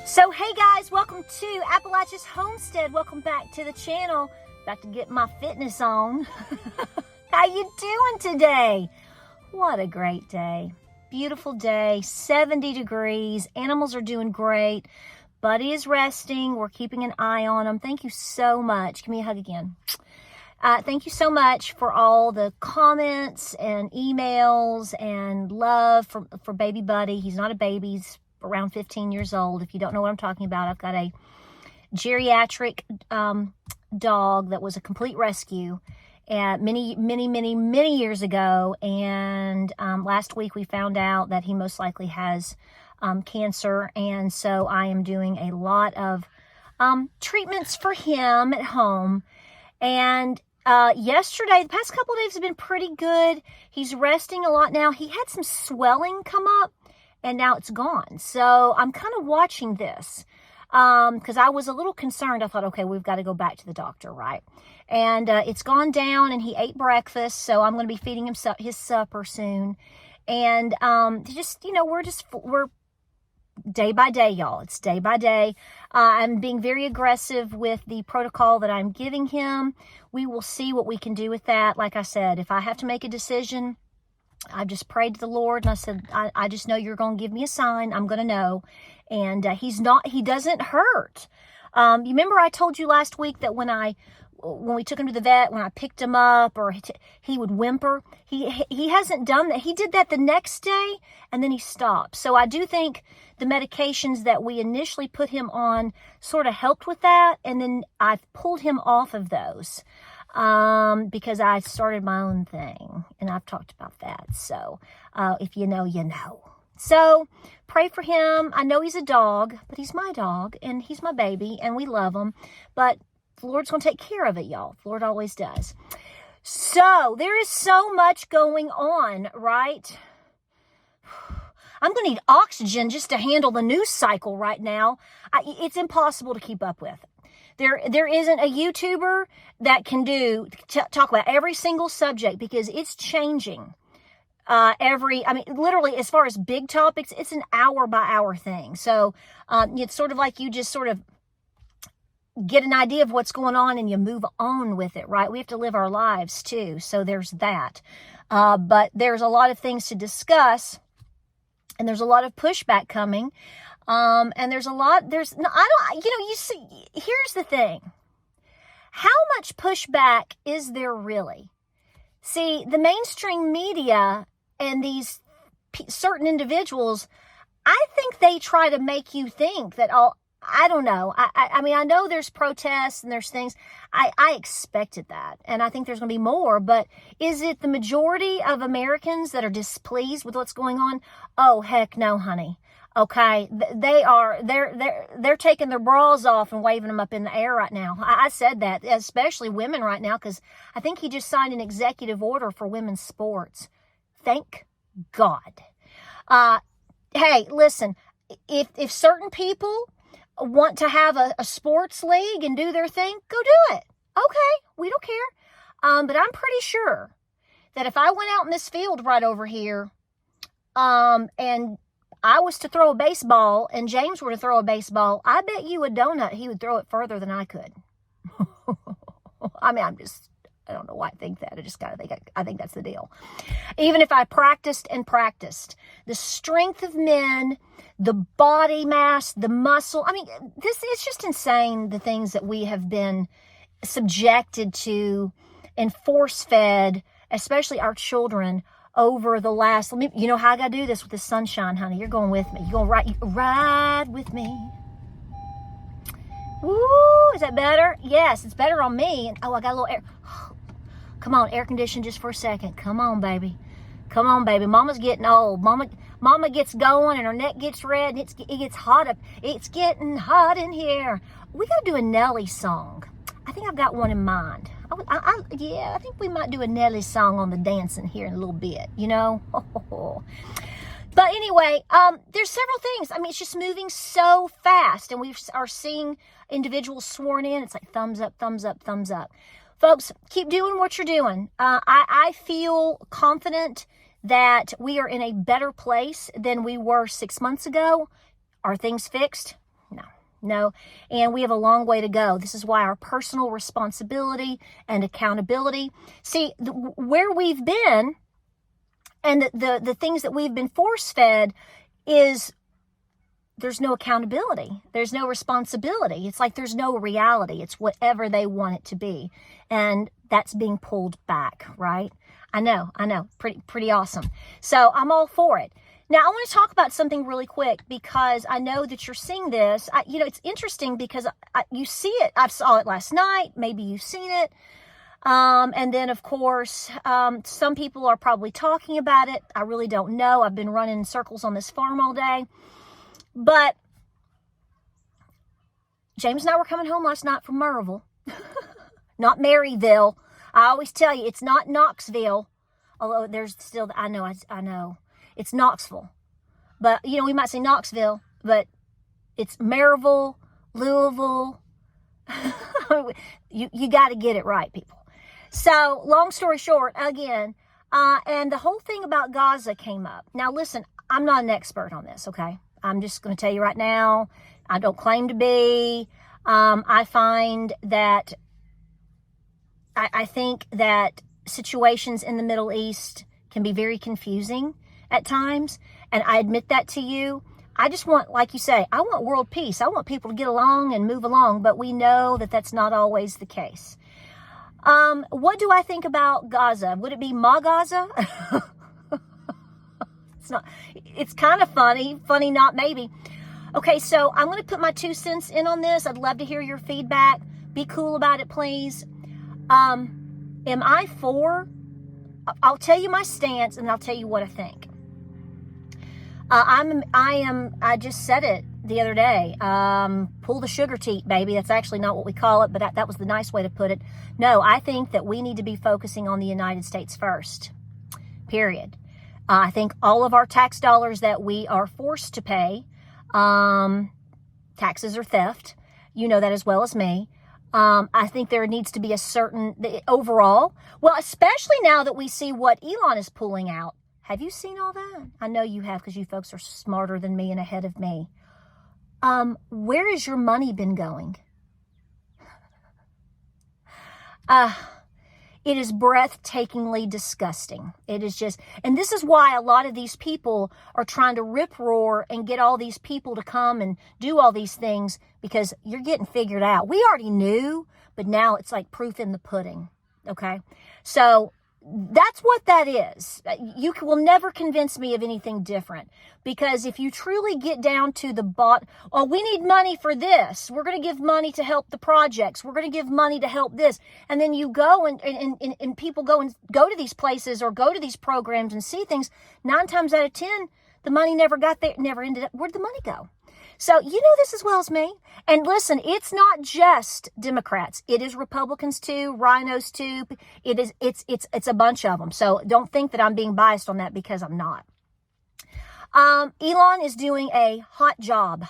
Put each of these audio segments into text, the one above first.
So hey guys, welcome to Appalachia's Homestead. Welcome back to the channel. About to get my fitness on. How you doing today? What a great day. Beautiful day, 70 degrees. Animals are doing great. Buddy is resting. We're keeping an eye on him. Thank you so much. Give me a hug again. Thank you so much for all the comments and emails and love for baby Buddy. He's not a baby. He's around 15 years old. If you don't know what I'm talking about, I've got a geriatric dog that was a complete rescue many years ago. And last week we found out that he most likely has cancer. And so I am doing a lot of treatments for him at home. And yesterday, the past couple of days have been pretty good. He's resting a lot now. He had some swelling come up, and now it's gone. So I'm kind of watching this because I was a little concerned. I thought, okay, we've got to go back to the doctor, right? And it's gone down, and he ate breakfast, so I'm going to be feeding him his supper soon. And we're day by day, y'all. It's day by day. I'm being very aggressive with the protocol that I'm giving him. We will see what we can do with that. Like I said, if I have to make a decision, I just prayed to the Lord, and I said, I just know you're going to give me a sign. I'm going to know. And he doesn't hurt. You remember I told you last week that when we took him to the vet, when I picked him up, or he would whimper. He hasn't done that. He did that the next day, and then he stopped. So I do think the medications that we initially put him on sort of helped with that, and then I've pulled him off of those because I started my own thing, and I've talked about that. So if you know, you know. So pray for him. I know he's a dog, but he's my dog, and he's my baby, and we love him. But the Lord's going to take care of it, y'all. The Lord always does. So there is so much going on, right? I'm going to need oxygen just to handle the news cycle right now. It's impossible to keep up with. There isn't a YouTuber that can talk about every single subject because it's changing. Literally, as far as big topics, it's an hour by hour thing. So it's sort of like you just sort of get an idea of what's going on and you move on with it, right? We have to live our lives too. So there's that. But there's a lot of things to discuss, and there's a lot of pushback coming. And here's the thing. How much pushback is there really? See, the mainstream media and these certain individuals, I think they try to make you think that I don't know. I know there's protests and there's things. I expected that. And I think there's going to be more. But is it the majority of Americans that are displeased with what's going on? Oh, heck no, honey. Okay. They're taking their bras off and waving them up in the air right now. I said that, especially women right now, because I think he just signed an executive order for women's sports. Thank God. Hey, listen, if certain people want to have a sports league and do their thing, go do it. Okay, we don't care. But I'm pretty sure that if I went out in this field right over here, and I was to throw a baseball and James were to throw a baseball, I bet you a donut he would throw it further than I could. I don't know why I think that. I think that's the deal. Even if I practiced and practiced, the strength of men, the body mass, the muscle. It's just insane, the things that we have been subjected to and force-fed, especially our children, over the last, you know how I got to do this with the sunshine, honey. You're going with me. You're going to ride with me. Woo, is that better? Yes, it's better on me. And, I got a little air. Come on, air condition just for a second. Come on, baby. Come on, baby. Mama's getting old. Mama gets going and her neck gets red and it gets hot up. It's getting hot in here. We got to do a Nelly song. I think I've got one in mind. I think we might do a Nelly song on the dancing here in a little bit, you know? But anyway, there's several things. It's just moving so fast, and we are seeing individuals sworn in. It's like thumbs up, thumbs up, thumbs up. Folks, keep doing what you're doing. I feel confident that we are in a better place than we were 6 months ago. Are things fixed? No, and we have a long way to go. This is why our personal responsibility and accountability. See, where we've been and the things that we've been force-fed is there's no accountability. There's no responsibility. It's like there's no reality. It's whatever they want it to be. And that's being pulled back, right? I know. Pretty awesome. So I'm all for it. Now, I want to talk about something really quick because I know that you're seeing this. It's interesting because you see it. I saw it last night. Maybe you've seen it. And then, of course, some people are probably talking about it. I really don't know. I've been running in circles on this farm all day. But James and I were coming home last night from Maryville. Not Maryville. I always tell you, it's not Knoxville. Although there's still, I know. It's Knoxville. But, we might say Knoxville, but it's Maryville, Louisville. You got to get it right, people. So, long story short, again, and the whole thing about Gaza came up. Now, listen, I'm not an expert on this, okay? I'm just going to tell you right now, I don't claim to be. I find that, I think that situations in the Middle East can be very confusing at times, and I admit that to you. I just want, like you say, I want world peace. I want people to get along and move along, but we know that that's not always the case. What do I think about Gaza? Would it be MAGaza? It's not. It's kind of funny, not maybe. Okay, so I'm going to put my 2 cents in on this. I'd love to hear your feedback. Be cool about it, please. Am I for? I'll tell you my stance, and I'll tell you what I think. I just said it the other day. Pull the sugar teat, baby. That's actually not what we call it, but that was the nice way to put it. No, I think that we need to be focusing on the United States first. Period. I think all of our tax dollars that we are forced to pay, taxes are theft. You know that as well as me. I think there needs to be a certain overall. Well, especially now that we see what Elon is pulling out. Have you seen all that? I know you have because you folks are smarter than me and ahead of me. Where has your money been going? It is breathtakingly disgusting. It is just, and this is why a lot of these people are trying to rip roar and get all these people to come and do all these things because you're getting figured out. We already knew, but now it's like proof in the pudding. Okay. So that's what that is. You will never convince me of anything different because if you truly get down to the we need money for this. We're going to give money to help the projects. We're going to give money to help this. And then you go and people go to these places or go to these programs and see things. 9 times out of 10, the money never got there, never ended up. Where'd the money go? So you know this as well as me. And listen, it's not just Democrats. It is Republicans too, rhinos too. It's a bunch of them. So don't think that I'm being biased on that because I'm not. Elon is doing a hot job.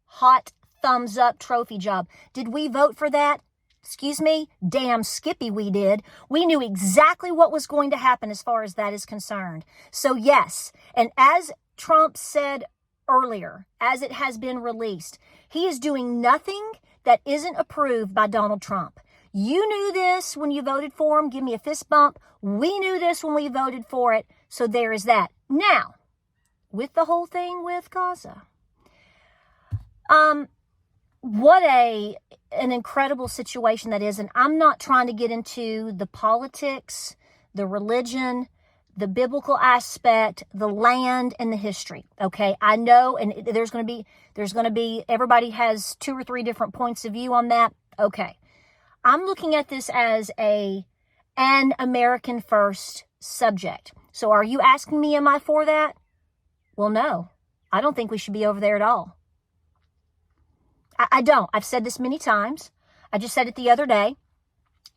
Hot thumbs up trophy job. Did we vote for that? Excuse me? Damn Skippy we did. We knew exactly what was going to happen as far as that is concerned. So yes, and as Trump said earlier, as it has been released, he is doing nothing that isn't approved by Donald Trump. You knew this when you voted for him. Give me a fist bump. We knew this when we voted for it. So there is that. Now, with the whole thing with Gaza, what an incredible situation that is. And I'm not trying to get into the politics, the religion, the biblical aspect, the land, and the history. Okay, I know, and there's going to be, everybody has 2 or 3 different points of view on that. Okay, I'm looking at this as an American first subject. So are you asking me, am I for that? Well, no, I don't think we should be over there at all. I don't. I've said this many times. I just said it the other day,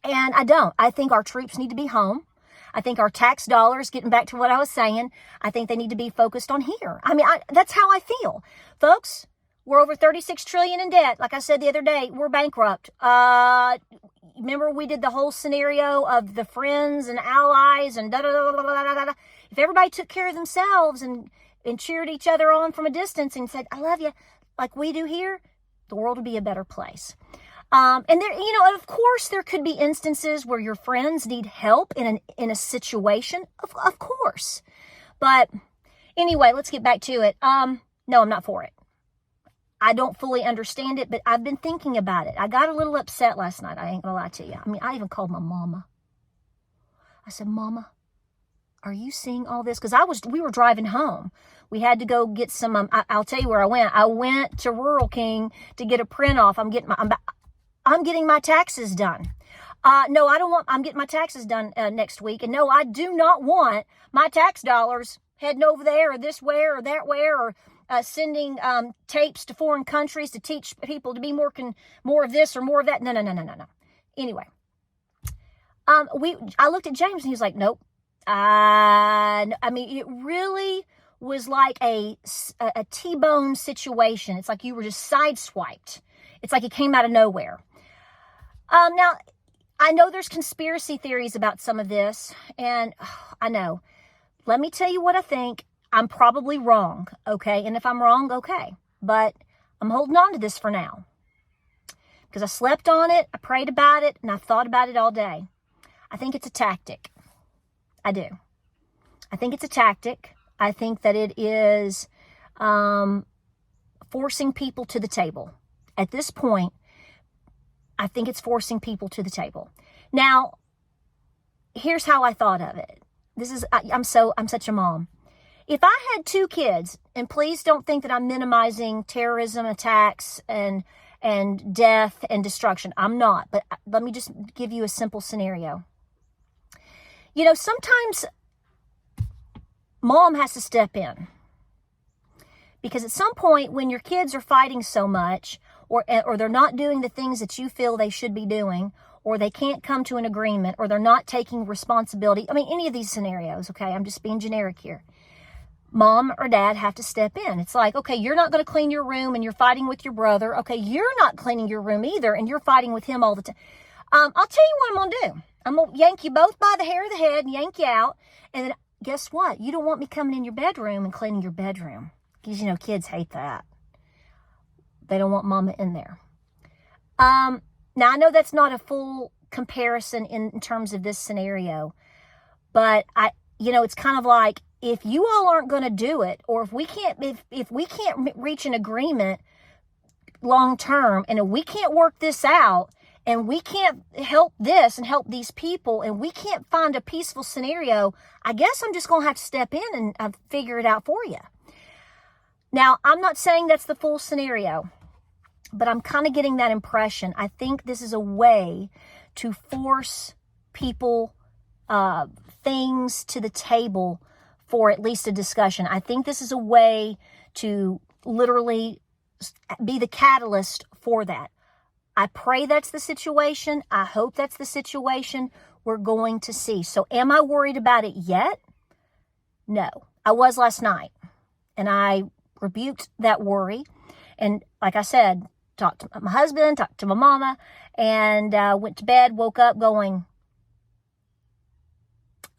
and I don't. I think our troops need to be home. I think our tax dollars, getting back to what I was saying, I think they need to be focused on here. I mean, that's how I feel. Folks, we're over $36 trillion in debt. Like I said the other day, we're bankrupt. Remember we did the whole scenario of the friends and allies and da-da-da-da-da-da-da. If everybody took care of themselves and cheered each other on from a distance and said, I love you, like we do here, The world would be a better place. And there, of course, there could be instances where your friends need help in a situation, of course. But anyway, let's get back to it. No, I'm not for it. I don't fully understand it, but I've been thinking about it. I got a little upset last night. I ain't gonna lie to you. I mean, I even called my mama. I said, Mama, are you seeing all this? Because we were driving home. We had to go get some, I'll tell you where I went. I went to Rural King to get a print off. I'm getting my taxes done. No, I don't want, I'm getting my taxes done next week. And no, I do not want my tax dollars heading over there or this way or that way or sending tapes to foreign countries to teach people to be more of this or more of that. No. Anyway, I looked at James and he was like, nope. I mean, it really was like a T-bone situation. It's like you were just sideswiped. It's like it came out of nowhere. Now, I know there's conspiracy theories about some of this, and I know. Let me tell you what I think. I'm probably wrong, okay? And if I'm wrong, okay. But I'm holding on to this for now. Because I slept on it, I prayed about it, and I thought about it all day. I think it's a tactic. I do. I think it's a tactic. I think that it is forcing people to the table. At this point, I think it's forcing people to the table. Now, here's how I thought of it. I'm such a mom. If I had 2 kids, and please don't think that I'm minimizing terrorism attacks and death and destruction. I'm not, but let me just give you a simple scenario. Sometimes mom has to step in because at some point when your kids are fighting so much or they're not doing the things that you feel they should be doing, or they can't come to an agreement, or they're not taking responsibility. I mean, any of these scenarios, okay? I'm just being generic here. Mom or dad have to step in. It's like, okay, you're not going to clean your room and you're fighting with your brother. Okay, you're not cleaning your room either and you're fighting with him all the time. I'll tell you what I'm going to do. I'm going to yank you both by the hair of the head and yank you out. And then guess what? You don't want me coming in your bedroom and cleaning your bedroom. Because, kids hate that. They don't want mama in there. Now, I know that's not a full comparison in terms of this scenario. But, it's kind of like, if you all aren't going to do it, or if we can't reach an agreement long term, and if we can't work this out, and we can't help this and help these people, and we can't find a peaceful scenario, I guess I'm just going to have to step in and figure it out for you. Now, I'm not saying that's the full scenario, but I'm kind of getting that impression. I think this is a way to force people, things to the table for at least a discussion. I think this is a way to literally be the catalyst for that. I pray that's the situation. I hope that's the situation. We're going to see. So am I worried about it yet? No. I was last night. And I rebuked that worry. And like I said, talked to my husband, talked to my mama, and went to bed, woke up going,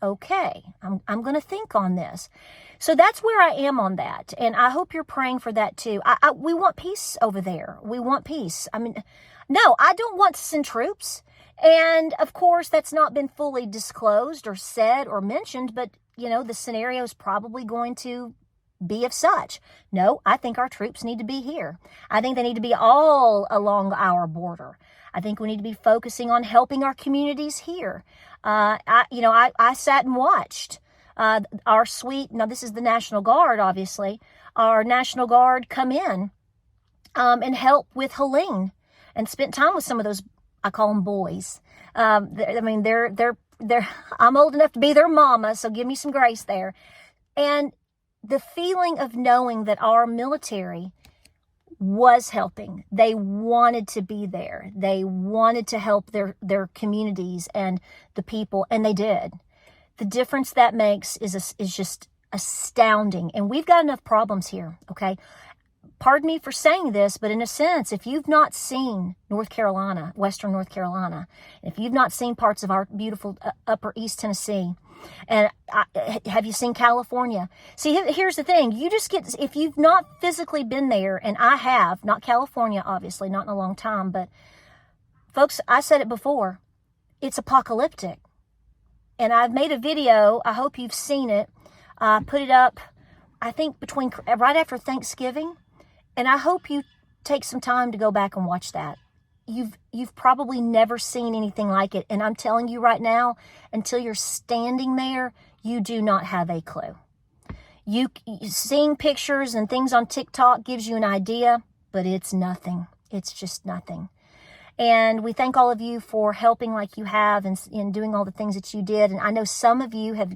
okay, I'm going to think on this. So that's where I am on that. And I hope you're praying for that too. We want peace over there. We want peace. I mean, no, I don't want to send troops. And of course, that's not been fully disclosed or said or mentioned, but the scenario is probably going to be of such. No, I think our troops need to be here. I think they need to be all along our border. I think we need to be focusing on helping our communities here. I sat and watched our sweet, now this is the National Guard, obviously, our National Guard come in and help with Helene and spent time with some of those, I call them boys. They're I'm old enough to be their mama, so give me some grace there. And the feeling of knowing that our military was helping. They wanted to be there. They wanted to help their communities and the people, and they did. The difference that makes is just astounding. And we've got enough problems here, okay? Pardon me for saying this, but in a sense, if you've not seen North Carolina, Western North Carolina, if you've not seen parts of our beautiful upper East Tennessee, And have you seen California? See, here's the thing. You just get, if you've not physically been there, and I have, not California, obviously, not in a long time, but folks, I said it before, it's apocalyptic. And I've made a video, I hope you've seen it, put it up, I think right after Thanksgiving, and I hope you take some time to go back and watch that. You've probably never seen anything like it. And I'm telling you right now, until you're standing there, you do not have a clue. Seeing pictures and things on TikTok gives you an idea, but it's nothing. It's just nothing. And we thank all of you for helping like you have and doing all the things that you did. And I know some of you have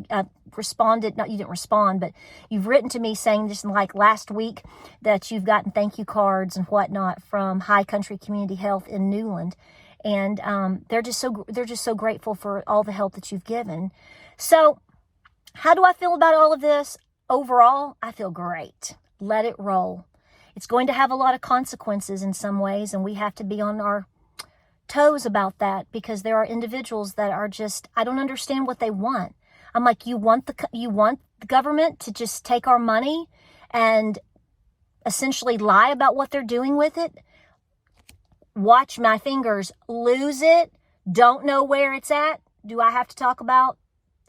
responded, not you didn't respond, but you've written to me saying just like last week that you've gotten thank you cards and whatnot from High Country Community Health in Newland. And they're just so grateful for all the help that you've given. So how do I feel about all of this? Overall, I feel great. Let it roll. It's going to have a lot of consequences in some ways, and we have to be on our toes about that, because there are individuals that are just, I don't understand what they want. I'm like, you want the government to just take our money and essentially lie about what they're doing with it? Watch my fingers lose it. Don't know where it's at. Do I have to talk about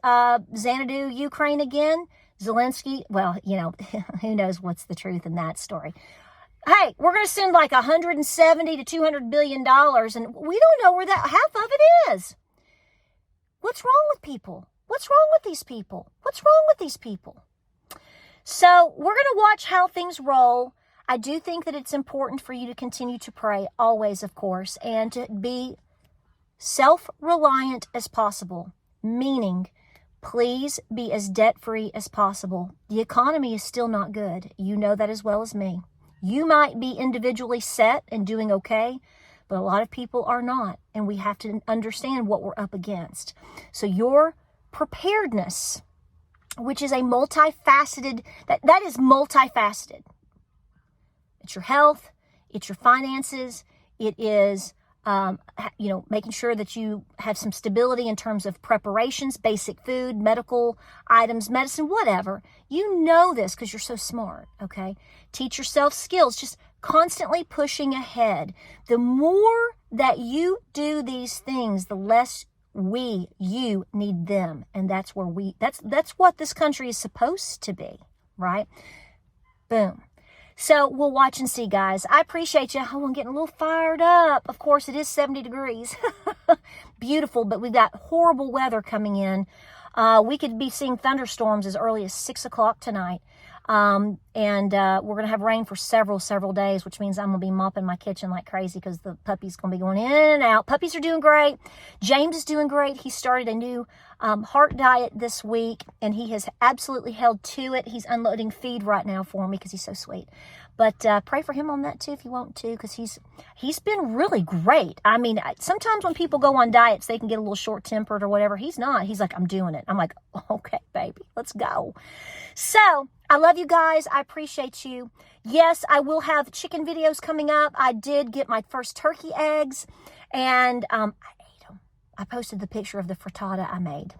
Xanadu, Ukraine again? Zelensky? Well, who knows what's the truth in that story. Hey, we're going to send like 170 to 200 billion dollars, and we don't know where that half of it is. What's wrong with people? What's wrong with these people? What's wrong with these people? So we're going to watch how things roll. I do think that it's important for you to continue to pray, always, of course, and to be self-reliant as possible, meaning please be as debt-free as possible. The economy is still not good. You know that as well as me. You might be individually set and doing okay, but a lot of people are not, and we have to understand what we're up against. So your preparedness, which is a multifaceted, that is multifaceted. It's your health, it's your finances, it is making sure that you have some stability in terms of preparations, basic food, medical items, medicine, whatever. You know this because you're so smart, okay? Teach yourself skills, just constantly pushing ahead. The more that you do these things, the less you need them. And that's where that's what this country is supposed to be, right? Boom. So we'll watch and see, guys. I appreciate you. Oh, I'm getting a little fired up. Of course, it is 70 degrees. Beautiful, but we've got horrible weather coming in. We could be seeing thunderstorms as early as 6 o'clock tonight. And we're going to have rain for several days, which means I'm going to be mopping my kitchen like crazy because the puppy's going to be going in and out. Puppies are doing great. James is doing great. He started a new heart diet this week, and he has absolutely held to it. He's unloading feed right now for me because he's so sweet. But pray for him on that too if you want to, because he's been really great. I mean, sometimes when people go on diets, they can get a little short-tempered or whatever. He's not. He's like, I'm doing it. I'm like, okay, baby, let's go. So I love you guys. I appreciate you. Yes, I will have chicken videos coming up. I did get my first turkey eggs, and I ate them. I posted the picture of the frittata I made.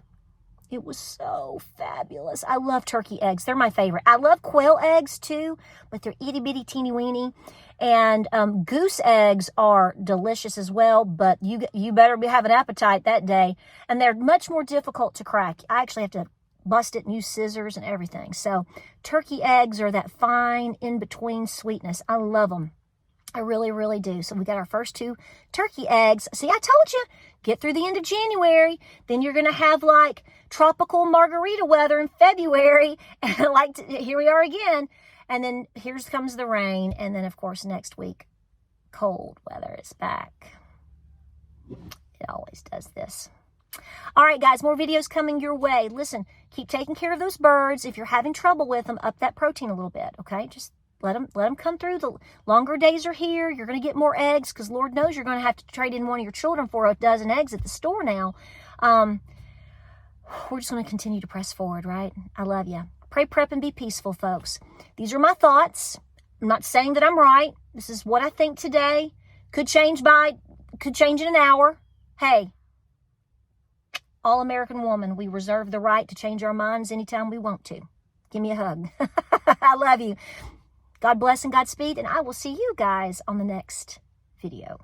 It was so fabulous. I love turkey eggs. They're my favorite. I love quail eggs too, but they're itty bitty teeny weeny. And goose eggs are delicious as well, but you better have an appetite that day. And they're much more difficult to crack. I actually have to bust it and use scissors and everything. So turkey eggs are that fine in-between sweetness. I love them. I really, really do. So we got our first 2 turkey eggs. See, I told you, get through the end of January. Then you're going to have like tropical margarita weather in February. And here we are again. And then here comes the rain. And then, of course, next week, cold weather is back. It always does this. All right, guys, more videos coming your way. Listen, keep taking care of those birds. If you're having trouble with them, up that protein a little bit, okay? Just let them come through. The longer days are here. You're going to get more eggs because Lord knows you're going to have to trade in one of your children for a dozen eggs at the store now. We're just going to continue to press forward, right? I love you. Pray, prep, and be peaceful, folks. These are my thoughts. I'm not saying that I'm right. This is what I think today. Could change in an hour. Hey, all-American woman. We reserve the right to change our minds anytime we want to. Give me a hug. I love you. God bless and Godspeed, and I will see you guys on the next video.